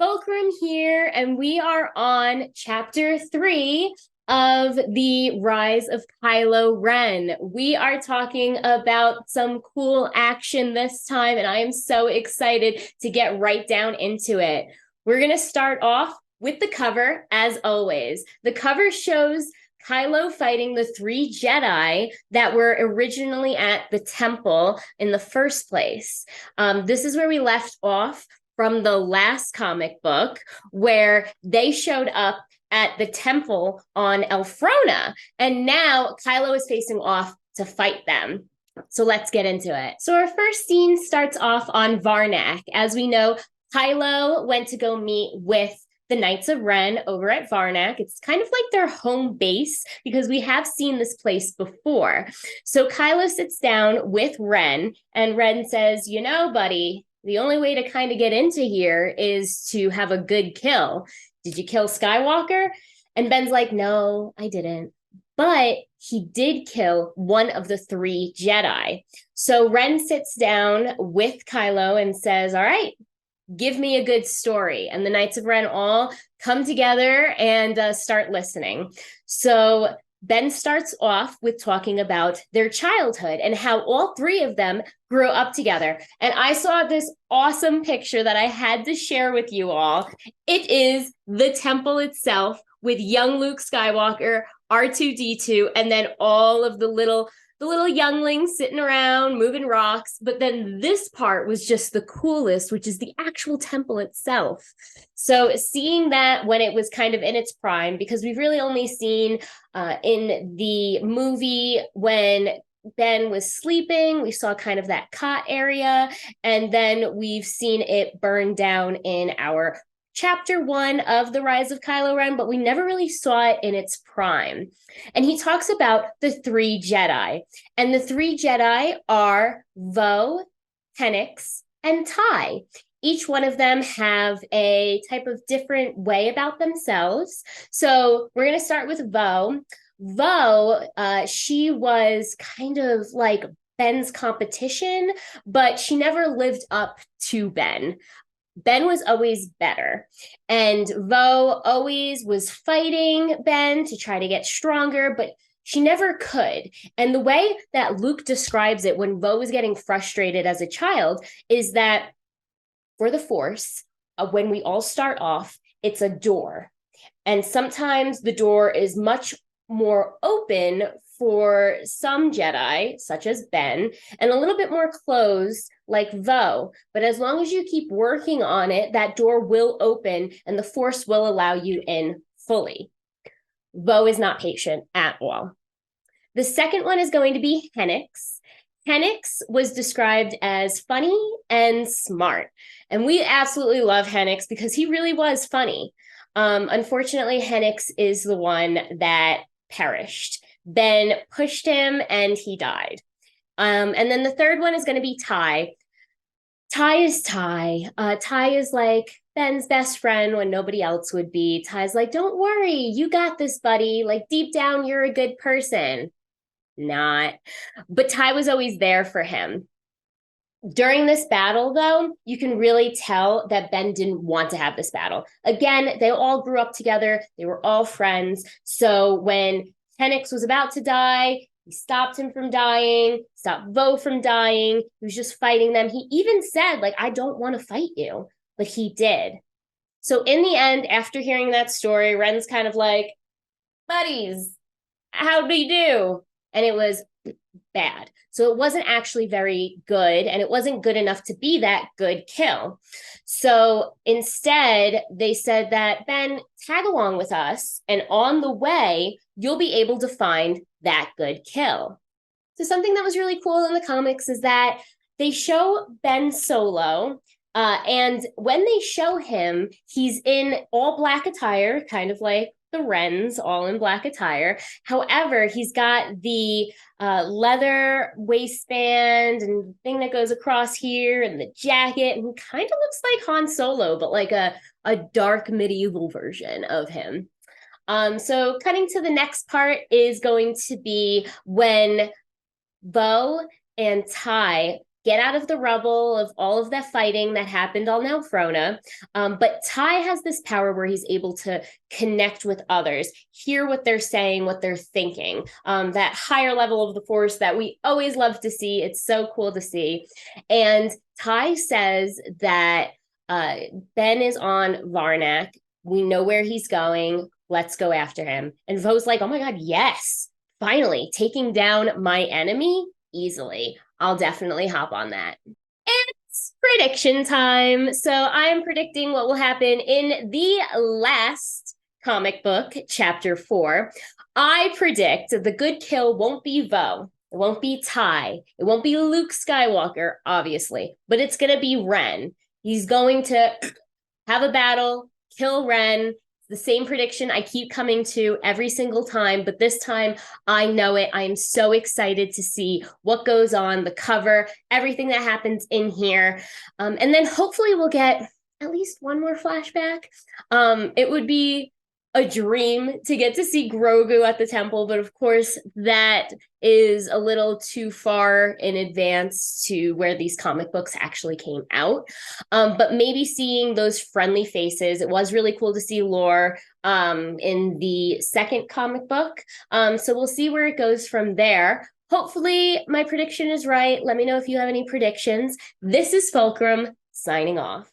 Fulcrum here, and we are on chapter 3 of the Rise of Kylo Ren. We are talking about some cool action this time, and I am so excited to get right down into it. We're going to start off with the cover, as always. The cover shows Kylo fighting the three Jedi that were originally at the temple in the first place. This is where we left off from the last comic book, where they showed up at the temple on Elfrona, and now Kylo is facing off to fight them. So let's get into it. So our first scene starts off on Varnak. As we know, Kylo went to go meet with the Knights of Ren over at Varnak. It's kind of like their home base because we have seen this place before. So Kylo sits down with Ren, and Ren says, "You know, buddy, the only way to kind of get into here is to have a good kill. Did you kill Skywalker?" And Ben's like, "No, I didn't. But he did kill one of the three Jedi." So Ren sits down with Kylo and says, "All right, give me a good story." And the Knights of Ren all come together and start listening. So Ben starts off with talking about their childhood and how all three of them grew up together. And I saw this awesome picture that I had to share with you all. It is the temple itself with young Luke Skywalker, R2-D2, and then all of the little younglings sitting around moving rocks. But then this part was just the coolest, which is the actual temple itself. So seeing that when it was kind of in its prime, because we've really only seen in the movie when Ben was sleeping, we saw kind of that cot area, and then we've seen it burn down in our chapter 1 of the Rise of Kylo Ren, but we never really saw it in its prime. And he talks about the three Jedi. And the three Jedi are Vo, Hennix, and Ty. Each one of them have a type of different way about themselves. So we're going to start with Vo. Vo, she was kind of like Ben's competition, but she never lived up to Ben. Ben was always better. And Vo always was fighting Ben to try to get stronger, but she never could. And the way that Luke describes it when Vo was getting frustrated as a child is that for the Force, when we all start off, it's a door. And sometimes the door is much more open for some Jedi, such as Ben, and a little bit more closed like Vo. But as long as you keep working on it, that door will open and the Force will allow you in fully. Vo is not patient at all. The second one is going to be Hennix. Hennix was described as funny and smart. And we absolutely love Hennix because he really was funny. Unfortunately, Hennix is the one that perished. Ben pushed him and he died. And then the third one is going to be Ty. Ty is Ty. Ty is like Ben's best friend when nobody else would be. Ty's like, "Don't worry, you got this, buddy. Like, deep down, you're a good person." Not. But Ty was always there for him. During this battle, though, you can really tell that Ben didn't want to have this battle. Again, they all grew up together. They were all friends. So when Hennix was about to die, he stopped him from dying, stopped Vo from dying. He was just fighting them. He even said, like, "I don't want to fight you," but he did. So in the end, after hearing that story, Ren's kind of like, "Buddies, how'd we do?" And it was bad. So it wasn't actually very good, and it wasn't good enough to be that good kill. So instead, they said that, "Ben, tag along with us, and on the way, you'll be able to find that good kill." So something that was really cool in the comics is that they show Ben Solo, and when they show him, he's in all black attire, kind of like the Wrens, all in black attire. However, he's got the leather waistband and thing that goes across here and the jacket, and he kind of looks like Han Solo, but like a dark medieval version of him. So cutting to the next part is going to be when Bo and Ty get out of the rubble of all of that fighting that happened on Nelfrona. But Ty has this power where he's able to connect with others, hear what they're saying, what they're thinking. That higher level of the Force that we always love to see. It's so cool to see. And Ty says that Ben is on Varnak. We know where he's going. Let's go after him. And Vo's like, oh my God, yes, finally taking down my enemy easily. I'll definitely hop on that. It's prediction time. So I'm predicting what will happen in the last comic book, chapter 4. I predict the good kill won't be Vo. It won't be Ty. It won't be Luke Skywalker, obviously, but it's going to be Ren. He's going to have a battle, kill Ren. The same prediction I keep coming to every single time, but this time I know it. I am so excited to see what goes on, the cover, everything that happens in here. And then hopefully we'll get at least one more flashback. It would be a dream to get to see Grogu at the temple, but of course that is a little too far in advance to where these comic books actually came out. But maybe seeing those friendly faces, it was really cool to see Lore in the second comic book. So we'll see where it goes from there. Hopefully my prediction is right. Let me know if you have any predictions. This is Fulcrum signing off.